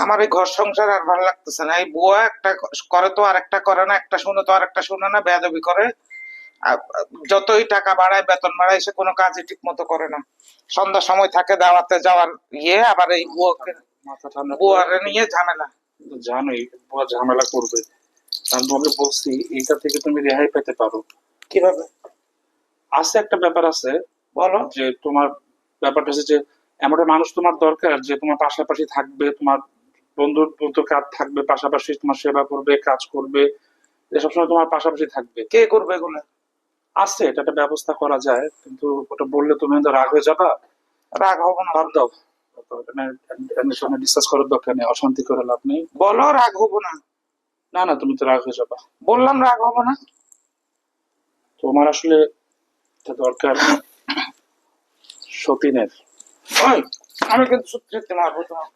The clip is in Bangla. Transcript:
আমার এই ঘর সংসার আর ভালো লাগতেছে না। এই বুয়া একটা করে তো আর একটা করে না, একটা শুনে তো আর একটা শুনে না, বেয়াদবি করে। আর যতই টাকা বাড়ায়, বেতন বাড়ায়, সে কোনো কাজই ঠিক মতো করে না। সন্ধ্যার সময় থাকে দাওয়াতে যাওয়ার আবার এই বুয়াকে, মাথা ঠান্ডা করে বুয়ারে নিয়ে ঝামেলা। জানোই বুয়া ঝামেলা করবে। আমি তোমাকে বলছি এইটা থেকে তুমি রেহাই পেতে পারো। কিভাবে? আছে একটা ব্যাপার আছে, বলো। যে তোমার ব্যাপারটা হচ্ছে যে এমন একটা মানুষ তোমার দরকার যে তোমার পাশাপাশি থাকবে, তোমার বন্ধুর মতো কাজ থাকবে, পাশাপাশি তোমার সেবা করবে, কাজ করবে, যে সবসময় তোমার পাশাপাশি থাকবে। কে করবে এগুলো? আছে, এটা একটা ব্যবস্থা করা যায়, কিন্তু ওটা বললে তুমি হয়তো রাগ হয়ে যাবা। রাগ হবো না। বাদ দাও, এর সামনে ডিসকাস করার দরকার নেই, অশান্তি করে লাভ নেই। বলো, রাগ হবো না। না না, তুমি তো রাগ হয়ে যাবা। বললাম রাগ হবো না। তোমার আসলে এটা দরকার সতীনের। ওই, আমি কিন্তু সত্যি সত্যি মারবো তোমার।